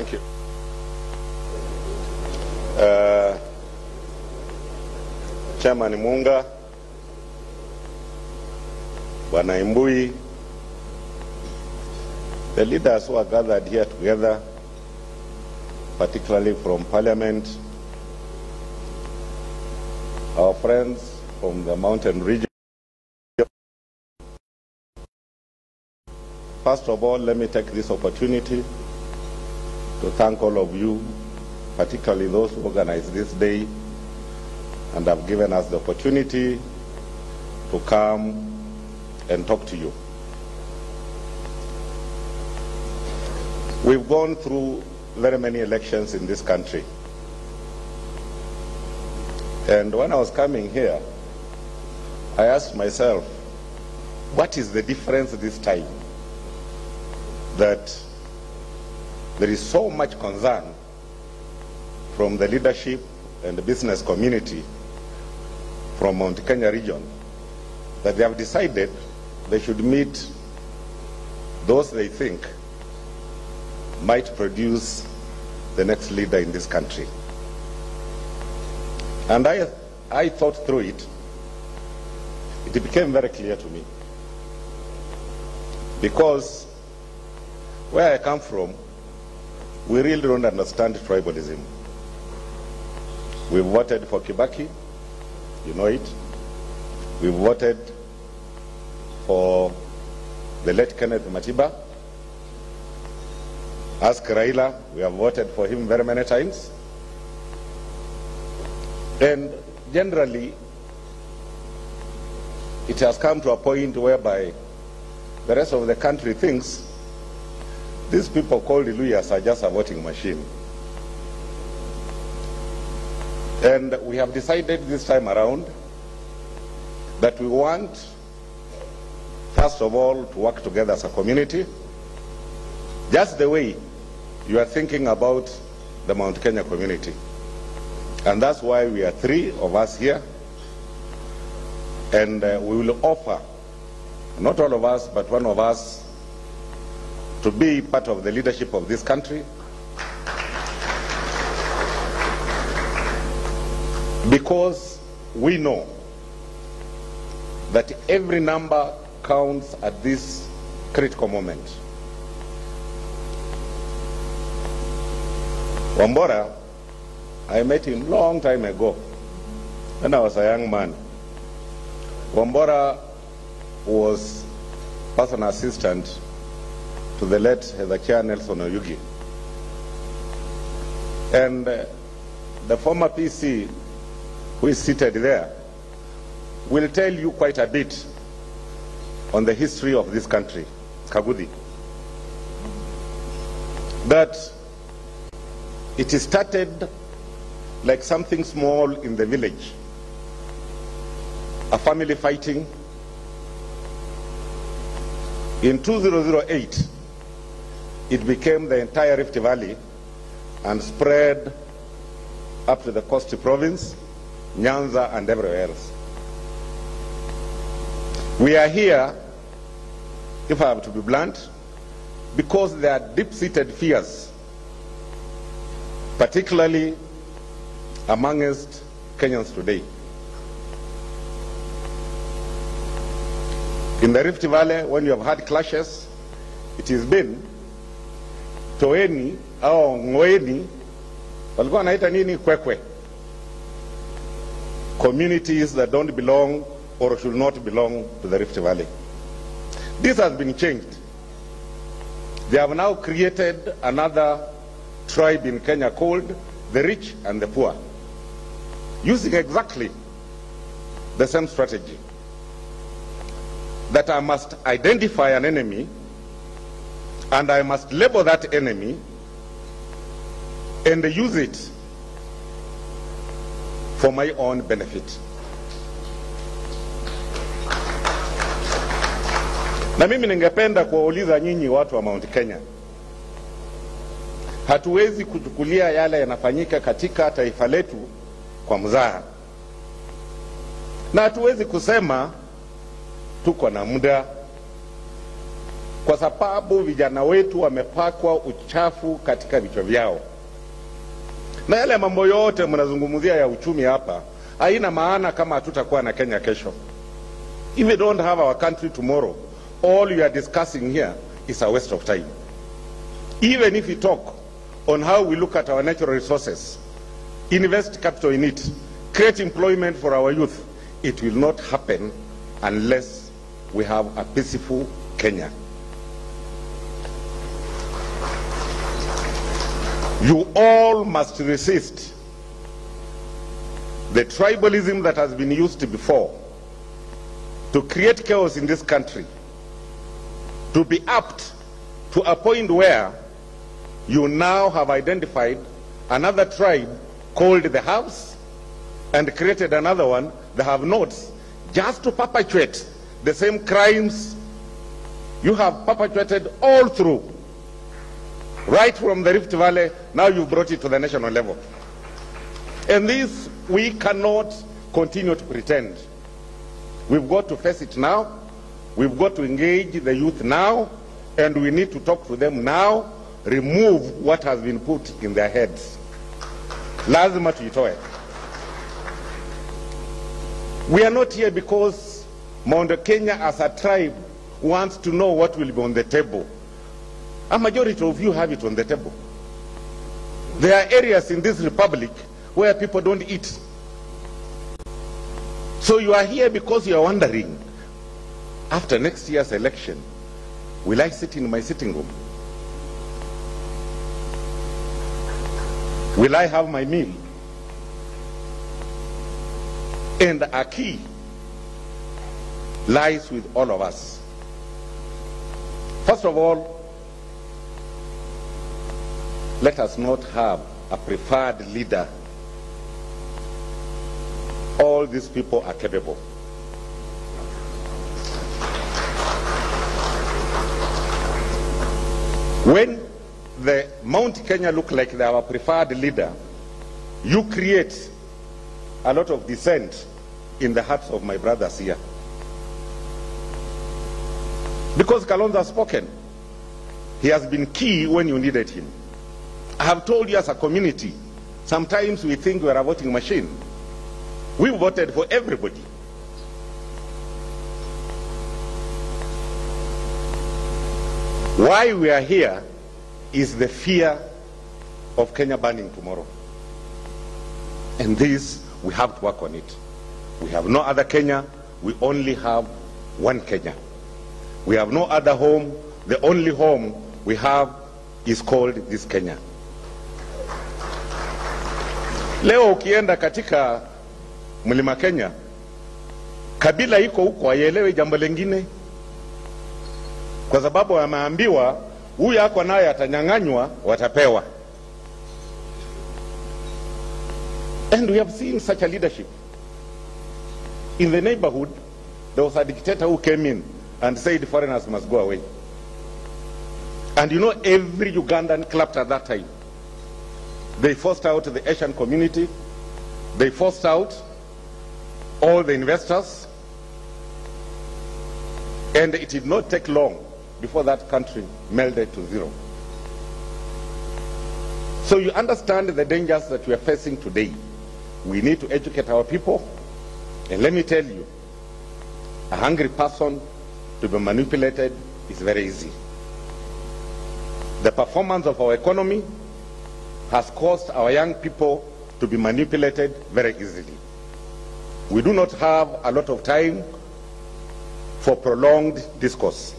Thank you. Chairman Munga, Bwana Imbui, the leaders who are gathered here together, particularly from Parliament, our friends from the mountain region. First of all, let me take this opportunity to thank all of you, particularly those who organized this day and have given us the opportunity to come and talk to you. We've gone through very many elections in this country. And when I was coming here, I asked myself, what is the difference this time that there is so much concern from the leadership and the business community from Mount Kenya region that they have decided they should meet those they think might produce the next leader in this country. And I thought through it. It became very clear to me. Because where I come from, we really don't understand tribalism. We voted for Kibaki, you know it. We voted for the late Kenneth Matiba. Ask Raila, we have voted for him very many times. And generally, it has come to a point whereby the rest of the country thinks these people called Iluyas are just a voting machine. And we have decided this time around that we want, first of all, to work together as a community, just the way you are thinking about the Mount Kenya community. And that's why we are 3 of us here. And we will offer, not all of us, but one of us, to be part of the leadership of this country. Because we know that every number counts at this critical moment. Wambora, I met him long time ago when I was a young man. Wambora was personal assistant to the late Hezekiah Nelson Oyugi. And the former PC who is seated there will tell you quite a bit on the history of this country, Kagudi. That it started like something small in the village, a family fighting. In 2008, it became the entire Rift Valley and spread up to the Coast Province, Nyanza, and everywhere else. We are here, if I have to be blunt, because there are deep-seated fears, particularly amongst Kenyans today. In the Rift Valley, when you have had clashes, it has been Toeni au Ngoeni, walikuwa wanaita nini kwekwe, communities that don't belong or should not belong to the Rift Valley. This has been changed. They have now created another tribe in Kenya called the rich and the poor, using exactly the same strategy. That I must identify an enemy and I must label that enemy and use it for my own benefit. Na mimi ningependa kuwauliza nyinyi watu wa Mount Kenya, hatuwezi kuchukulia yale yanafanyika katika taifa letu kwa mzaha, na hatuwezi kusema tuko na muda, kwa sababu vijana wetu wamepakwa uchafu katika vichwa vyao. Na yale mambo yote mnazungumzia ya uchumi hapa haina maana kama hatutakuwa na Kenya kesho. If we don't have our country tomorrow, all you are discussing here is a waste of time. Even if we talk on how we look at our natural resources, invest capital in it, create employment for our youth, it will not happen unless we have a peaceful Kenya. You all must resist the tribalism that has been used before to create chaos in this country, to be apt to a point where you now have identified another tribe called the Haves and created another one, the Have-Nots, just to perpetuate the same crimes you have perpetuated all through. Right from the Rift Valley, now you've brought it to the national level. And this, we cannot continue to pretend. We've got to face it now. We've got to engage the youth now, and we need to talk to them now, remove what has been put in their heads. Lazima tuitoe. We are not here because Mount Kenya as a tribe wants to know what will be on the table. A majority of you have it on the table. There are areas in this republic where people don't eat. So you are here because you are wondering, after next year's election, will I sit in my sitting room? Will I have my meal? And a key lies with all of us. First of all, let us not have a preferred leader. All these people are capable. When the Mount Kenya look like they are our preferred leader, you create a lot of dissent in the hearts of my brothers here. Because Kalonzo has spoken. He has been key when you needed him. I have told you as a community, sometimes we think we are a voting machine. We voted for everybody. Why we are here is the fear of Kenya burning tomorrow. And this, we have to work on it. We have no other Kenya. We only have one Kenya. We have no other home. The only home we have is called this Kenya. Leo ukienda katika Mlima Kenya, kabila iko huko haielewi jambo lingine, kwa sababu wameambiwa huyu yako naye atanyang'anywa, watapewa. And we have seen such a leadership. In the neighborhood, there was a dictator who came in and said foreigners must go away. And you know, every Ugandan clapped at that time. They forced out the Asian community. They forced out all the investors. And it did not take long before that country melted to zero. So you understand the dangers that we are facing today. We need to educate our people. And let me tell you, a hungry person to be manipulated is very easy. The performance of our economy has caused our young people to be manipulated very easily. We do not have a lot of time for prolonged discourse.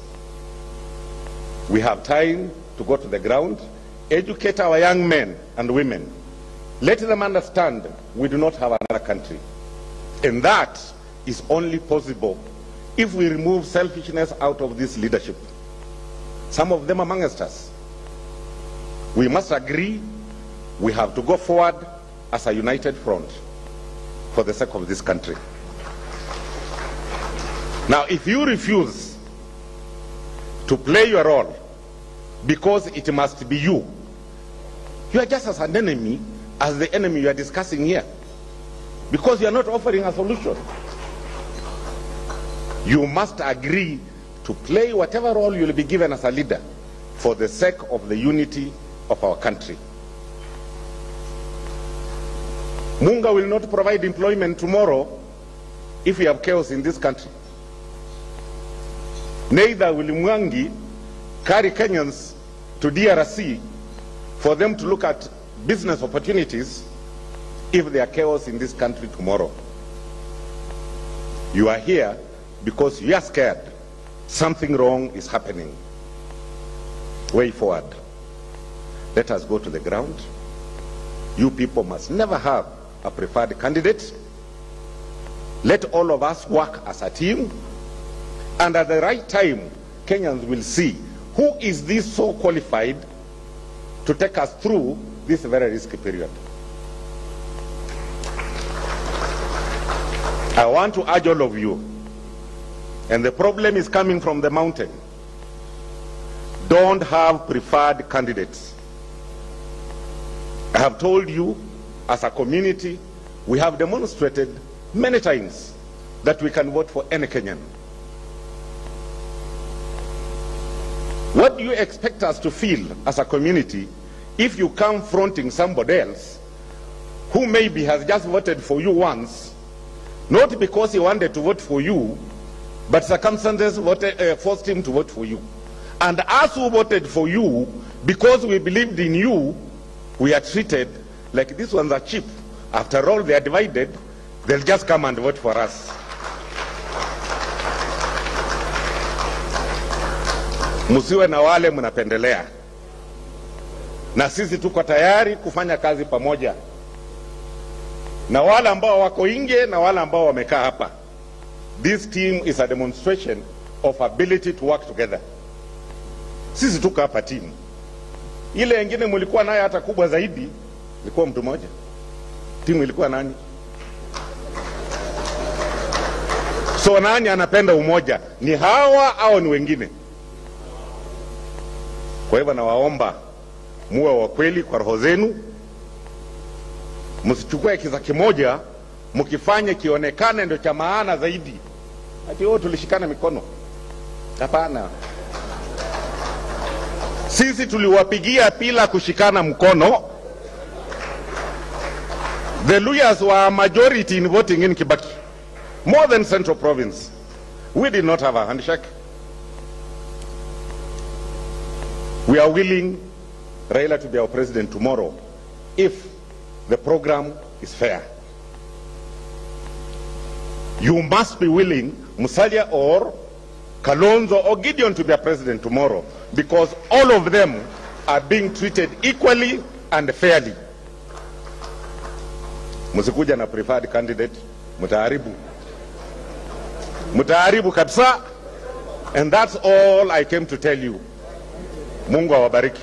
We have time to go to the ground, educate our young men and women, let them understand we do not have another country. And that is only possible if we remove selfishness out of this leadership. Some of them amongst us. We must agree we have to go forward as a united front for the sake of this country. Now, if you refuse to play your role because it must be you, you are just as an enemy as the enemy you are discussing here, because you are not offering a solution. You must agree to play whatever role you'll be given as a leader for the sake of the unity of our country. Munga will not provide employment tomorrow if we have chaos in this country. Neither will Mwangi carry Kenyans to DRC for them to look at business opportunities if there are chaos in this country tomorrow. You are here because you are scared something wrong is happening. Way forward. Let us go to the ground. You people must never have a preferred candidate. Let all of us work as a team, and at the right time, Kenyans will see who is this so qualified to take us through this very risky period. I want to urge all of you, and the problem is coming from the mountain. Don't have preferred candidates. I have told you, as a community, we have demonstrated many times that we can vote for any Kenyan. What do you expect us to feel as a community if you come fronting somebody else who maybe has just voted for you once, not because he wanted to vote for you, but circumstances forced him to vote for you? And us who voted for you, because we believed in you, we are treated like these ones are cheap. After all, they are divided. They'll just come and vote for us. Musiwe na wale mnapendelea. Na sisi tuko tayari kufanya kazi pamoja. Na wale ambao wako nje na wale ambao wamekaa hapa. This team is a demonstration of ability to work together. Sisi tuko hapa team. Ile wengine mlikuwa naye hata kubwa zaidi, ilikuwa mtu mmoja. Timu ilikuwa nani? So nani anapenda umoja? Ni hawa au ni wengine? Kwa hivyo nawaomba muwe wa kweli kwa roho zenu. Msichukue kiza kimoja mkifanye kionekane ndio cha maana zaidi. Ati wao tulishikana mikono. Hapana. Sisi tuliwapigia pila kushikana mkono. The Luyas were a majority in voting in Kibaki, more than Central Province. We did not have a handshake. We are willing Raila to be our president tomorrow if the program is fair. You must be willing Musalia or Kalonzo or Gideon to be a president tomorrow, because all of them are being treated equally and fairly. Musikuja na preferred candidate, mutaharibu. Mutaharibu kabisa. And that's all I came to tell you. Mungu awabariki.